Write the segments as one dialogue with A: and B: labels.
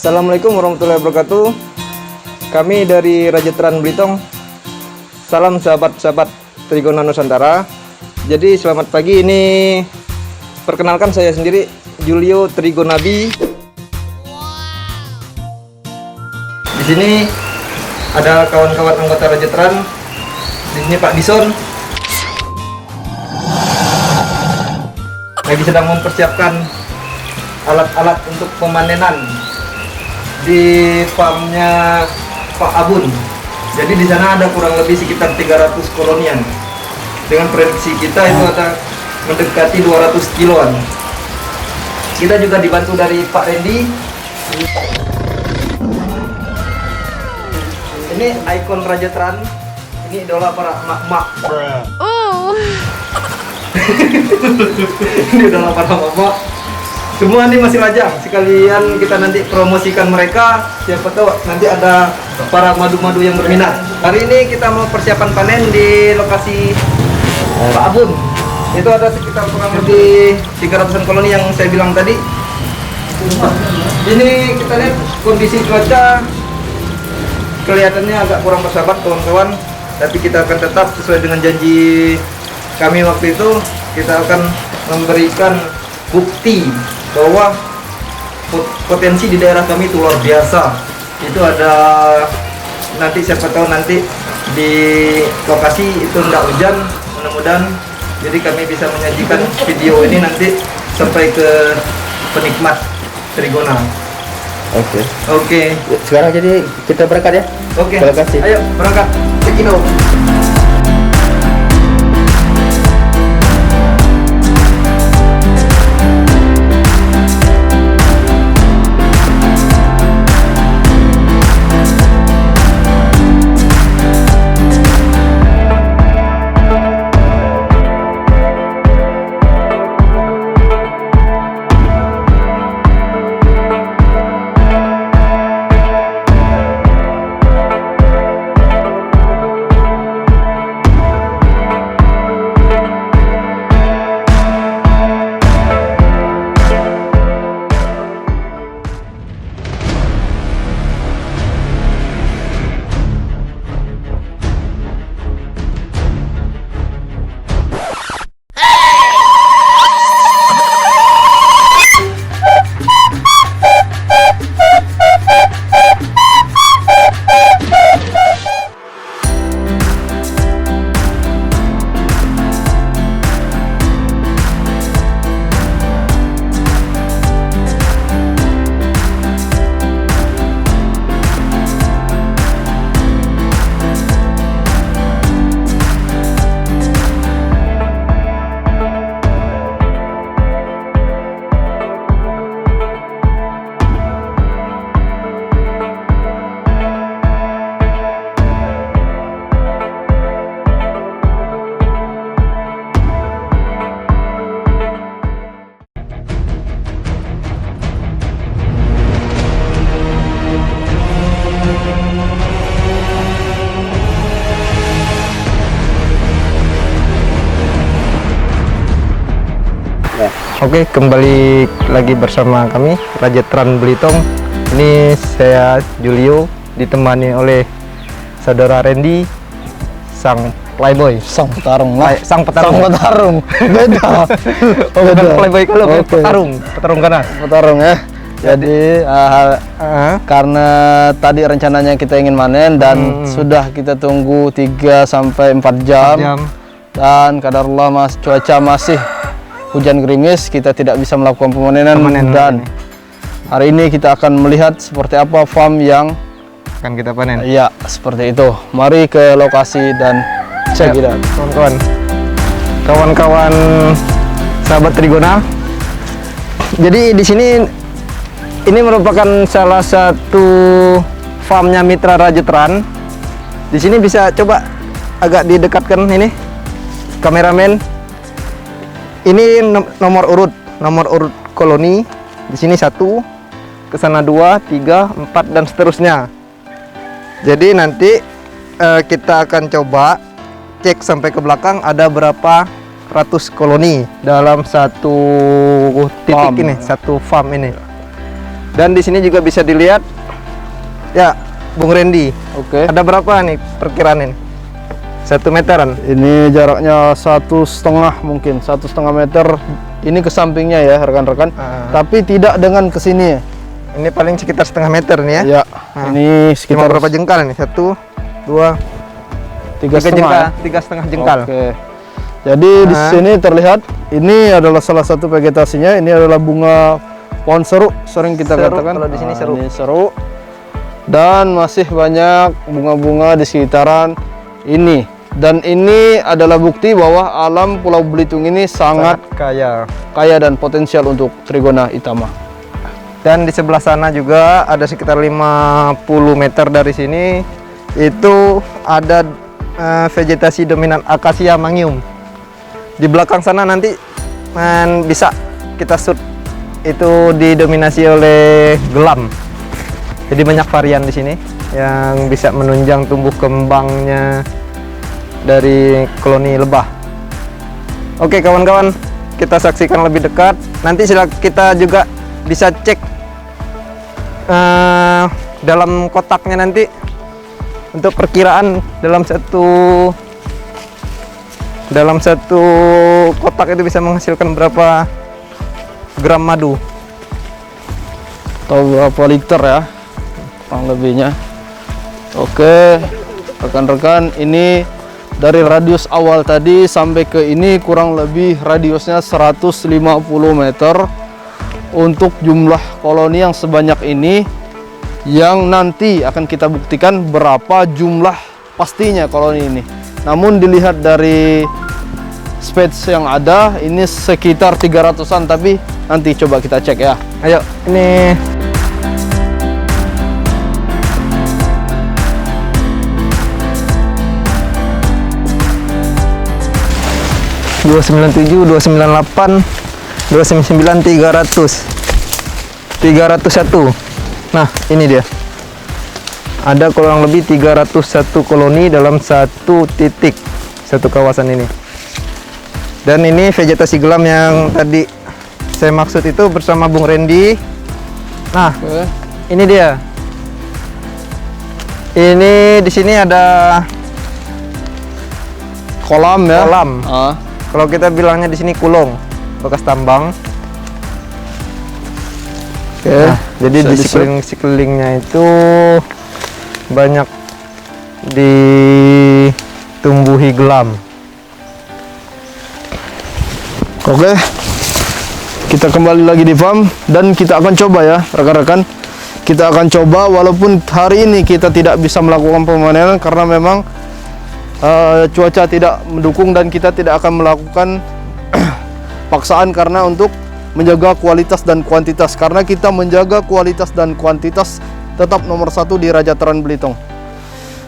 A: Assalamualaikum warahmatullahi wabarakatuh. Kami dari Rajatran Blitong. Salam sahabat-sahabat Trigona Nusantara. Jadi selamat pagi, ini perkenalkan saya sendiri, Julio Trigonabi. Di sini ada kawan-kawan anggota Rajatran. Di sini Pak Dison lagi sedang mempersiapkan alat-alat untuk pemanenan di farmnya Pak Abun. Jadi di sana ada kurang lebih sekitar 300 kolonian. Dengan prediksi kita itu ada mendekati 200 kiloan. Kita juga dibantu dari Pak Randy. Ini ikon Rajatran. Ini idola para emak-emak. Ini idola para emak-emak. Semua ini masih lajang, sekalian kita nanti promosikan mereka. Siapa tahu nanti ada para madu-madu yang berminat. Hari ini kita mau persiapan panen di lokasi Pak Abun. Itu ada sekitar kurang lebih 300-an koloni yang saya bilang tadi. Ini kita lihat kondisi cuaca kelihatannya agak kurang bersahabat kawan-kawan, tapi kita akan tetap sesuai dengan janji kami waktu itu. Kita akan memberikan bukti bahwa potensi di daerah kami itu luar biasa. Itu ada nanti siapa tahu nanti di lokasi itu enggak hujan, mudah-mudahan jadi kami bisa menyajikan video ini nanti sampai ke penikmat Trigona. Oke.
B: Sekarang jadi kita berangkat ya.
A: Oke.
B: Terima kasih.
A: Ayo berangkat. Cekino. Oke, kembali lagi bersama kami Rajatran Blitong. Ini saya Julio ditemani oleh saudara Randy, sang playboy,
B: Sang petarung.
A: sang petarung.
B: Beda. Oh, beda.
A: Playboy kalau
B: Oke.
A: petarung ganas.
B: Petarung ya. Jadi karena tadi rencananya kita ingin manen dan sudah kita tunggu 3 sampai 4 jam. Dan kadarullah cuaca masih hujan gerimis, kita tidak bisa melakukan pemanenan. Dan hari ini kita akan melihat seperti apa farm yang
A: akan kita panen.
B: Iya, seperti itu. Mari ke lokasi dan cek it out.
A: Kawan-kawan sahabat Trigona. Jadi di sini ini merupakan salah satu farmnya mitra Rajatran. Di sini bisa coba agak didekatkan ini kameramen. Ini nomor urut koloni. Di sini 1, ke sana 2, 3, 4 dan seterusnya. Jadi nanti kita akan coba cek sampai ke belakang ada berapa ratus koloni dalam satu titik farm. Satu farm ini. Dan di sini juga bisa dilihat ya, Bung Randy.
B: Oke.
A: Ada berapa nih perkiraan ini? 1 meteran.
B: Ini jaraknya 1,5 mungkin 1,5 meter. Ini ke sampingnya ya rekan-rekan. Tapi tidak dengan ke sini.
A: Ini paling sekitar 0,5 meter nih ya.
B: Ya. Ini
A: Cuma
B: sekitar
A: berapa jengkal nih? 1, 2, 3 jengkal. 3,5 jengkal.
B: Oke. Jadi di sini terlihat ini adalah salah satu vegetasinya. Ini adalah bunga pohon seru, sering kita
A: Seru,
B: katakan.
A: kalau di sini seru.
B: Ini seru. Dan masih banyak bunga-bunga di sekitaran ini. Dan ini adalah bukti bahwa alam Pulau Belitung ini sangat
A: kaya.
B: dan potensial untuk Trigona itama.
A: Dan di sebelah sana juga ada sekitar 50 meter dari sini itu ada vegetasi dominan akasia mangium. Di belakang sana nanti bisa kita shoot, itu didominasi oleh gelam. Jadi banyak varian di sini yang bisa menunjang tumbuh kembangnya dari koloni lebah. Oke kawan-kawan, kita saksikan lebih dekat. Nanti kita juga bisa cek dalam kotaknya nanti untuk perkiraan dalam satu kotak itu bisa menghasilkan berapa gram madu
B: Atau berapa liter ya kurang lebihnya. Oke rekan-rekan, ini dari radius awal tadi sampai ke ini kurang lebih radiusnya 150 meter untuk jumlah koloni yang sebanyak ini, yang nanti akan kita buktikan berapa jumlah pastinya koloni ini. Namun dilihat dari space yang ada ini sekitar 300-an, tapi nanti coba kita cek ya.
A: Ayo, ini 297, 298, 299, 300, 301. Nah, ini dia. Ada kurang lebih 301 koloni dalam satu titik, satu kawasan ini. Dan ini vegetasi gelam yang tadi saya maksud itu bersama Bung Randy. Nah, ini dia. Ini di sini ada
B: Kolam ya.
A: kolam. Kalau kita bilangnya di sini kulong, bekas tambang.
B: Oke.
A: Nah, jadi
B: bisa
A: di sekelilingnya itu banyak ditumbuhi gelam.
B: Oke. Kita kembali lagi di farm dan kita akan coba ya, rekan-rekan. Kita akan coba walaupun hari ini kita tidak bisa melakukan pemanenan karena memang cuaca tidak mendukung dan kita tidak akan melakukan paksaan karena untuk menjaga kualitas dan kuantitas, karena kita menjaga kualitas dan kuantitas tetap nomor 1 di Raja Teran Belitung.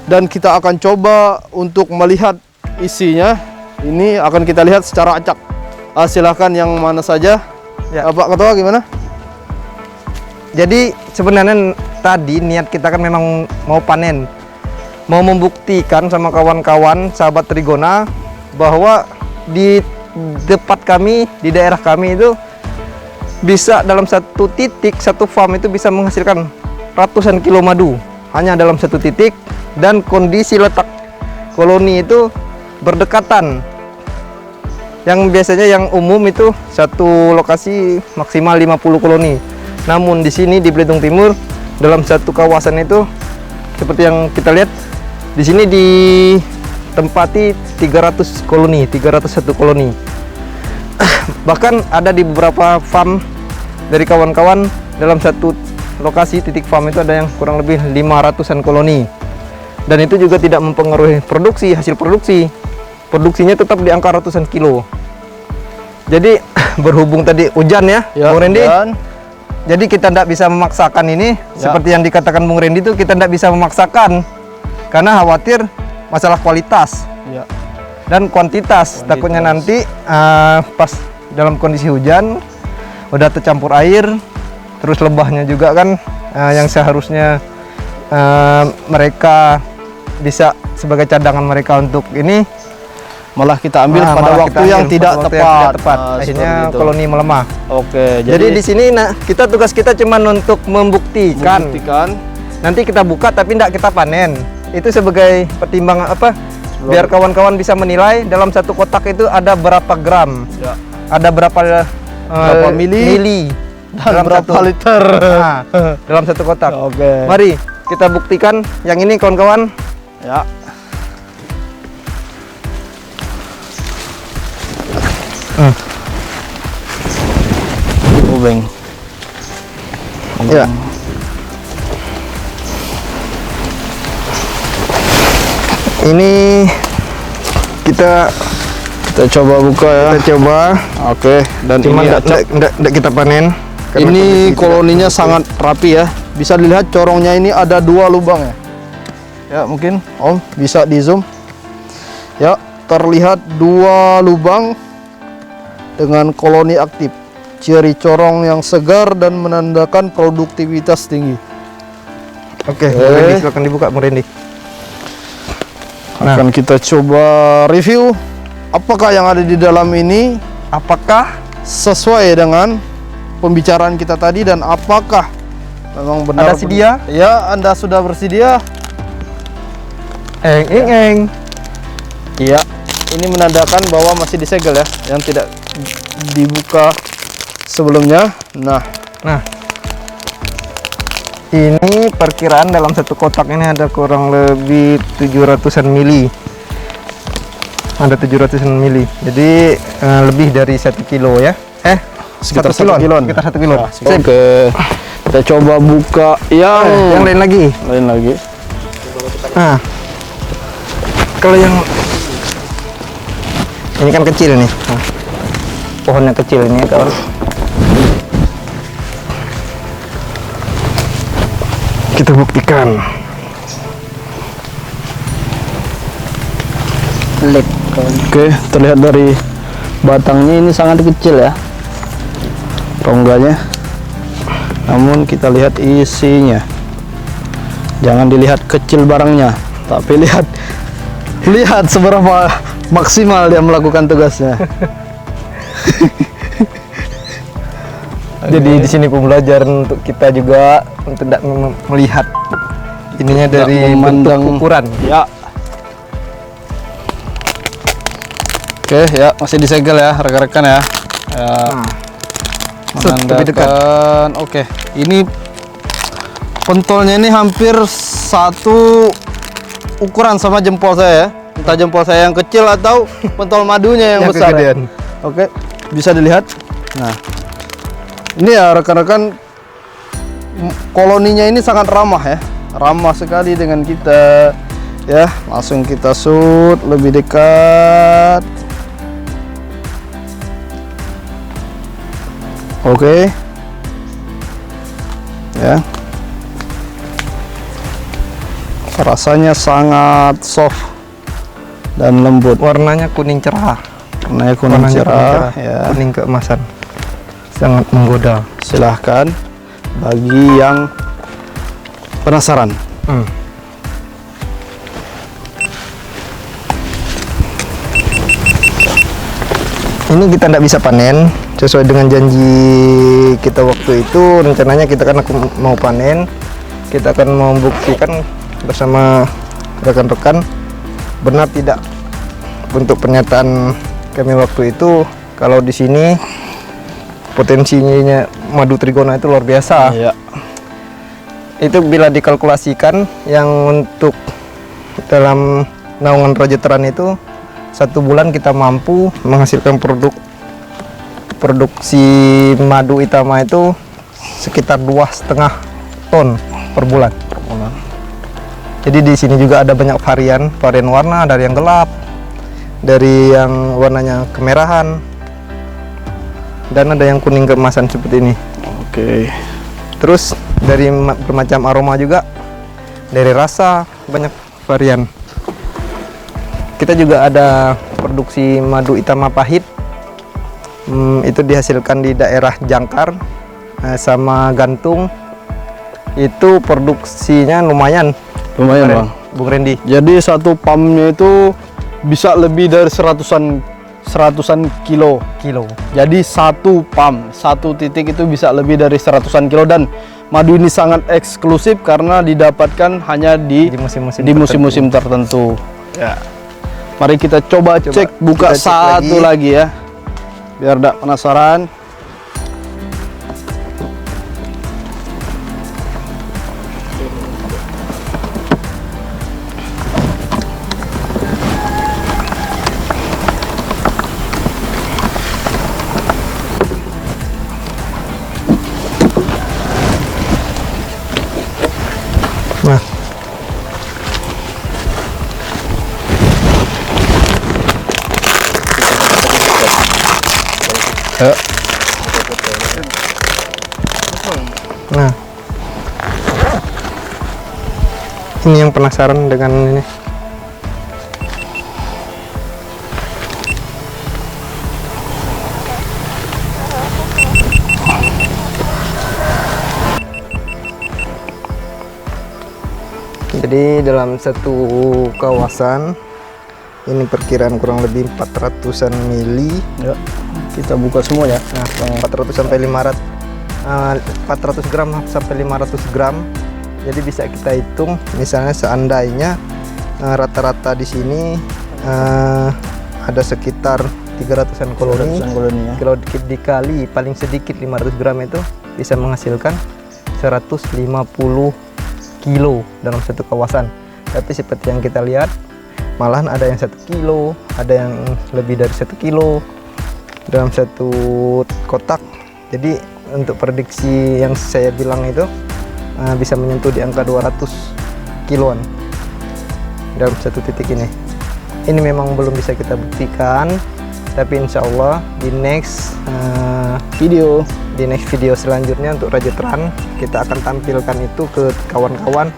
B: Dan kita akan coba untuk melihat isinya. Ini akan kita lihat secara acak. Silahkan yang mana saja ya. Pak Ketua gimana?
A: Jadi sebenarnya tadi niat kita kan memang mau panen, mau membuktikan sama kawan-kawan sahabat Trigona bahwa di tempat kami, di daerah kami itu bisa dalam satu titik, satu farm itu bisa menghasilkan ratusan kilo madu hanya dalam satu titik, dan kondisi letak koloni itu berdekatan. Yang biasanya yang umum itu satu lokasi maksimal 50 koloni. Namun di sini di Belitung Timur dalam satu kawasan itu seperti yang kita lihat di sini ditempati 300 koloni, 301 koloni. Bahkan ada di beberapa farm dari kawan-kawan dalam satu lokasi titik farm itu ada yang kurang lebih 500-an koloni. Dan itu juga tidak mempengaruhi produksi, hasil produksi. Produksinya tetap di angka ratusan kilo. Jadi berhubung tadi hujan ya, Bung Randy. Jadi kita tidak bisa memaksakan ini seperti yang dikatakan Bung Randy itu, kita tidak bisa memaksakan karena khawatir masalah kualitas dan kuantitas. Takutnya nanti pas dalam kondisi hujan udah tercampur air, terus lebahnya juga kan yang seharusnya mereka bisa sebagai cadangan mereka untuk ini
B: malah kita ambil pada waktu yang tidak tepat.
A: Akhirnya
B: seperti itu.
A: koloni melemah.
B: Oke,
A: Jadi di sini tugas kita cuma untuk membuktikan. Nanti kita buka tapi tidak kita panen. Itu sebagai pertimbangan apa? Biar kawan-kawan bisa menilai dalam satu kotak itu ada berapa gram,
B: Ya.
A: ada berapa mili,
B: Dan berapa liter.
A: Nah, dalam satu kotak.
B: Oke.
A: Mari kita buktikan yang ini kawan-kawan.
B: Ya. Ubeng.
A: Ya. Ini kita
B: coba buka ya.
A: Kita coba.
B: Oke, dan
A: Cuma
B: ini
A: enggak kita panen. Karena
B: ini
A: kondisi
B: koloninya
A: tidak
B: sangat rapi ya. Bisa dilihat corongnya ini ada 2 lubang ya. Ya, mungkin Om bisa di zoom. Ya, terlihat 2 lubang dengan koloni aktif. Ciri corong yang segar dan menandakan produktivitas tinggi.
A: Oke, Rendi, silakan dibuka, Bu Rendi.
B: Akan kita coba review apakah yang ada di dalam ini
A: Apakah
B: sesuai dengan pembicaraan kita tadi dan apakah memang benar
A: Anda sedia?
B: Ya, Anda sudah bersedia?
A: Eng.
B: Iya. Ini menandakan bahwa masih disegel ya, yang tidak dibuka sebelumnya. Nah,
A: ini perkiraan dalam satu kotak ini ada kurang lebih 700-an mili. Ada 700-an mili. Jadi lebih dari 1 kilo ya.
B: sekitar
A: 1
B: 1 kilon.
A: Sekitar 1 kilo.
B: Oke. Kita coba buka yang
A: lain lagi. Nah, kalau yang ini kan kecil nih. Nah, pohonnya kecil ini ya kawan. Kita buktikan.
B: Oke, terlihat dari batangnya ini sangat kecil ya, rongganya. Namun kita lihat isinya. Jangan dilihat kecil barangnya, tapi lihat seberapa maksimal dia melakukan tugasnya.
A: Jadi di sini pembelajaran untuk kita juga untuk tidak melihat ininya dari bentuk ukuran.
B: Ya. Oke, ya masih disegel ya rekan-rekan ya.
A: Lebih dekat.
B: Menandakan. Oke, ini pentolnya ini hampir satu ukuran sama jempol saya ya. Entah jempol saya yang kecil atau pentol madunya yang besar. Ya. Oke, bisa dilihat. Nah, ini ya rekan-rekan, koloninya ini sangat ramah ya, ramah sekali dengan kita ya. Langsung kita shoot lebih dekat. Oke. Ya. Rasanya sangat soft dan lembut.
A: Warnanya kuning cerah.
B: Warnanya kuning cerah ya.
A: Kuning keemasan. Sangat menggoda.
B: Silahkan bagi yang penasaran.
A: Ini kita tidak bisa panen sesuai dengan janji kita waktu itu. Rencananya kita kan mau panen, kita akan membuktikan bersama rekan-rekan benar tidak untuk pernyataan kami waktu itu kalau di sini potensinya madu trigona itu luar biasa.
B: Iya.
A: Itu bila dikalkulasikan yang untuk dalam naungan Raja Teran itu 1 bulan kita mampu menghasilkan produksi madu Itama itu sekitar 2,5 ton per bulan. Jadi di sini juga ada banyak varian warna, dari yang gelap, dari yang warnanya kemerahan, dan ada yang kuning keemasan seperti ini.
B: Oke.
A: Terus dari bermacam aroma juga, dari rasa banyak varian. Kita juga ada produksi madu Itama pahit. Itu dihasilkan di daerah Jangkar sama Gantung. Itu produksinya lumayan
B: Bang.
A: Bung Rendi.
B: Jadi satu pumpnya itu bisa lebih dari seratusan kilo. Jadi satu pump, satu titik itu bisa lebih dari seratusan kilo, dan madu ini sangat eksklusif karena didapatkan hanya di musim-musim tertentu. Ya. Mari kita coba cek, buka
A: kita cek
B: satu lagi ya, biar tidak penasaran.
A: Nah, nah, ini yang penasaran dengan ini. Jadi dalam satu kawasan ini perkiraan kurang lebih 400-an mili.
B: Ya, kita buka semua ya.
A: Nah, 400 sampai 500 400 gram sampai 500 gram. Jadi bisa kita hitung misalnya seandainya rata-rata di sini ada sekitar 300-an koloni.
B: Ya.
A: Kalau dikali paling sedikit 500 gram itu bisa menghasilkan 150 kilo dalam satu kawasan. Tapi seperti yang kita lihat, malahan ada yang 1 kilo, ada yang lebih dari 1 kilo dalam satu kotak. Jadi untuk prediksi yang saya bilang itu bisa menyentuh di angka 200 kiloan dalam satu titik ini. Ini memang belum bisa kita buktikan, tapi insya Allah di next video selanjutnya untuk Rajatran kita akan tampilkan itu ke kawan-kawan.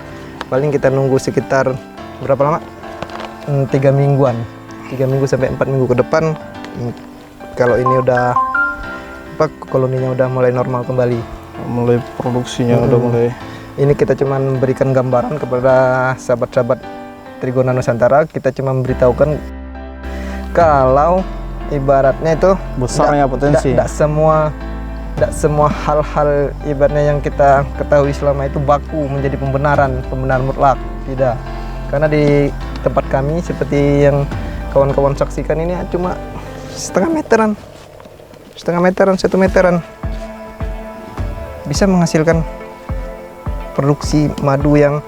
A: Paling kita nunggu sekitar berapa lama? 3 mingguan, 3 minggu sampai 4 minggu ke depan. Kalau ini udah koloninya udah mulai normal kembali,
B: mulai produksinya udah mulai.
A: Ini kita cuma memberikan gambaran kepada sahabat-sahabat Trigona Nusantara. Kita cuma memberitahukan kalau ibaratnya itu
B: besarnya potensi.
A: Tidak semua hal-hal ibaratnya yang kita ketahui selama itu baku menjadi pembenaran mutlak. Tidak. Karena di tempat kami seperti yang kawan-kawan saksikan ini cuma setengah meteran, 1 meteran bisa menghasilkan produksi madu yang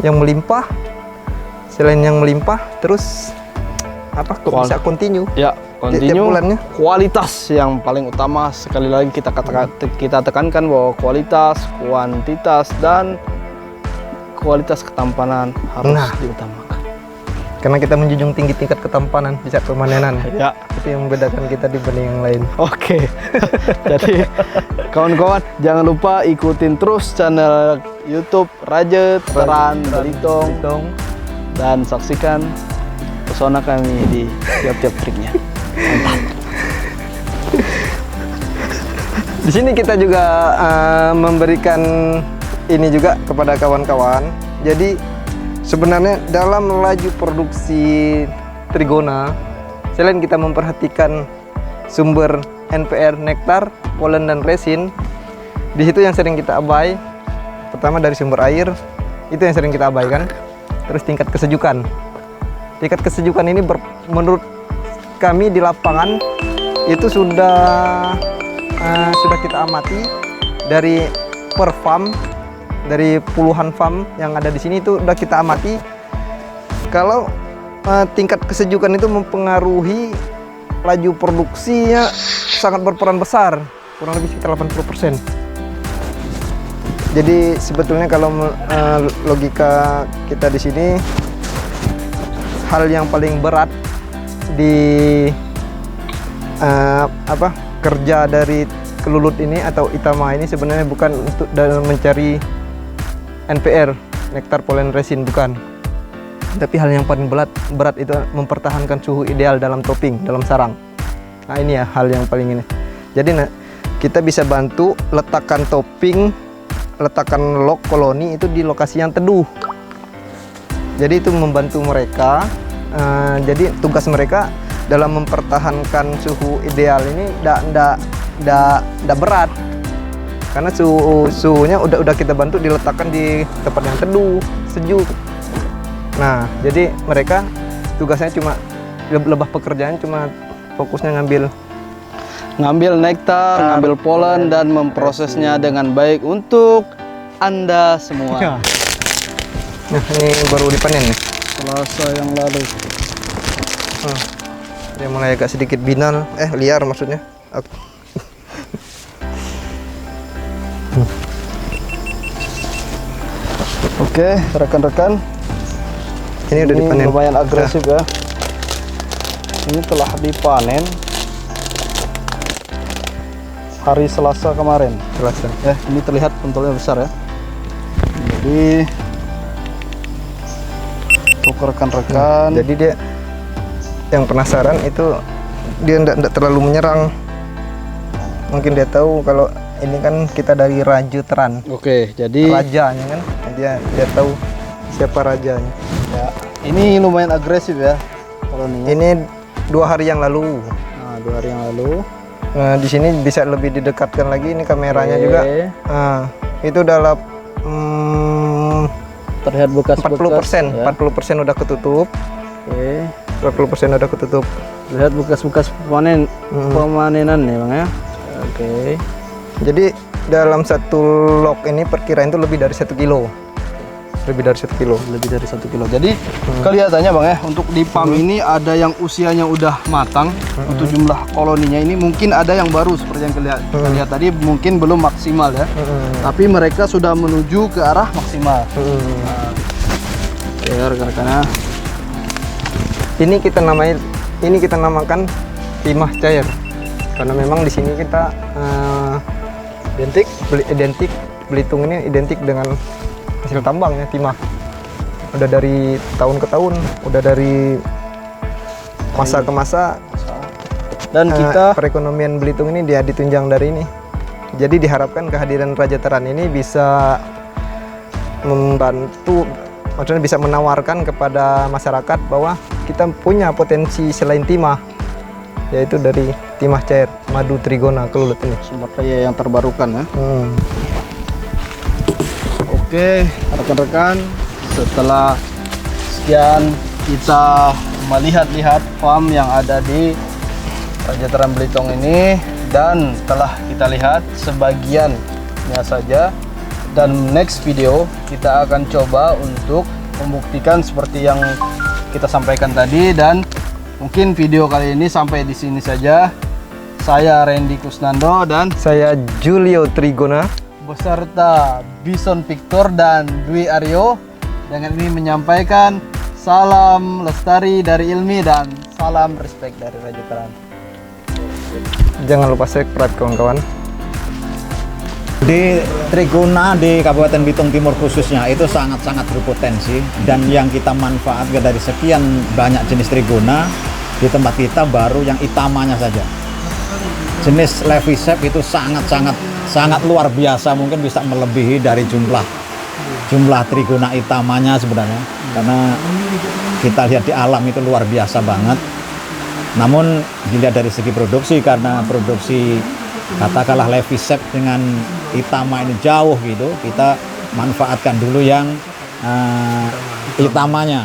A: melimpah. Selain yang melimpah, terus bisa continue.
B: Ya,
A: tiap
B: continue.
A: bulannya.
B: Kualitas yang paling utama, sekali lagi kita tekankan bahwa kualitas, kuantitas, dan kualitas ketampanan harus diutamakan.
A: Karena kita menjunjung tinggi tingkat ketampanan di saat pemanenan.
B: Ya,
A: itu yang membedakan kita dibanding yang lain.
B: Oke. Jadi kawan-kawan jangan lupa ikutin terus channel YouTube Rajatran Belitung dan saksikan pesona kami di tiap-tiap triknya. Mantap.
A: Di sini kita juga memberikan ini juga kepada kawan-kawan. Jadi sebenarnya dalam laju produksi Trigona, selain kita memperhatikan sumber NPR, nektar, polen, dan resin, di situ yang sering kita abai, pertama dari sumber air, itu yang sering kita abaikan. Terus tingkat kesejukan. Tingkat kesejukan ini menurut kami di lapangan itu sudah kita amati dari per farm, dari puluhan farm yang ada di sini itu udah kita amati kalau tingkat kesejukan itu mempengaruhi laju produksinya sangat berperan besar, kurang lebih sekitar 80%. Jadi sebetulnya kalau logika kita di sini, hal yang paling berat di kerja dari kelulut ini atau Itama ini sebenarnya bukan untuk dalam mencari NPR, nektar, polen, resin, bukan. Tapi hal yang paling berat itu mempertahankan suhu ideal dalam topping, dalam sarang. Nah ini ya hal yang paling ini. Jadi kita bisa bantu letakkan topping, letakkan log koloni itu di lokasi yang teduh. Jadi itu membantu mereka Jadi tugas mereka dalam mempertahankan suhu ideal ini tidak berat, karena suhunya udah kita bantu diletakkan di tempat yang teduh, sejuk. Nah, jadi mereka tugasnya cuma lebah pekerjaan cuma fokusnya ngambil
B: nektar, ngambil polen dan memprosesnya dengan baik untuk Anda semua.
A: Nah, ini baru dipanen nih.
B: Selasa yang lalu.
A: Dia mulai agak sedikit binal, liar maksudnya.
B: Oke, rekan-rekan.
A: Ini udah dipanen.
B: Lumayan agresif ya. Ini telah dipanen hari Selasa kemarin.
A: Selasa.
B: Ini terlihat pentolnya besar ya. Jadi untuk rekan-rekan.
A: Jadi dia yang penasaran itu dia tidak terlalu menyerang. Mungkin dia tahu kalau ini kan kita dari Rajuteran.
B: Oke, jadi
A: Rajanya kan. Dia tahu siapa rajanya.
B: ya, ini lumayan agresif ya koloninya.
A: Ini 2 hari yang lalu.
B: Nah, 2 hari yang lalu.
A: Nah, di sini bisa lebih didekatkan lagi, ini kameranya
B: Oke.
A: juga. Nah, itu dalam
B: Terlihat bekas-bekas
A: 40%,
B: ya.
A: 40% udah ketutup.
B: Oke.
A: 40% udah ketutup.
B: Lihat bekas-bekas pemanenan nih Bang ya. Oke.
A: Jadi dalam satu log ini perkiraan itu lebih dari 1 kilo. Lebih dari 1 kilo.
B: Lebih dari 1 kilo. Jadi kelihatannya Bang ya, untuk di PAM ini ada yang usianya udah matang. Untuk jumlah koloninya ini mungkin ada yang baru seperti yang kita lihat tadi, mungkin belum maksimal ya. Tapi mereka sudah menuju ke arah maksimal. Ya rekan-rekan.
A: Ini kita namakan timah cair. Karena memang di sini kita identik Belitung ini identik dengan hasil tambangnya timah. Udah dari tahun ke tahun, udah dari masa ke masa.
B: Dan kita
A: perekonomian Belitung ini dia ditunjang dari ini. Jadi diharapkan kehadiran Rajuteran ini bisa membantu, maksudnya bisa menawarkan kepada masyarakat bahwa kita punya potensi selain timah, yaitu dari timah cair, madu trigona kelulut ini.
B: sumber daya yang terbarukan ya. Oke, rekan-rekan, setelah sekian kita melihat-lihat farm yang ada di Rajuteran Belitung ini, dan telah kita lihat sebagiannya saja, dan next video kita akan coba untuk membuktikan seperti yang kita sampaikan tadi. Dan mungkin video kali ini sampai di sini saja. Saya Randy Kusnando dan
A: Saya Julio Trigona
B: beserta Bison Victor dan Dwi Aryo dengan ini menyampaikan salam lestari dari Ilmi dan salam respect dari Rajuteran.
A: Jangan lupa subscribe kawan-kawan.
C: Di Trigona di Kabupaten Belitung Timur khususnya itu sangat-sangat berpotensi, dan yang kita manfaatkan dari sekian banyak jenis Trigona di tempat kita baru yang itamanya saja. Jenis Levisep itu sangat luar biasa, mungkin bisa melebihi dari jumlah Trigona itamanya sebenarnya, karena kita lihat di alam itu luar biasa banget. Namun dilihat dari segi produksi, karena produksi katakanlah Levisep dengan Itama ini jauh gitu, kita manfaatkan dulu yang Itamanya.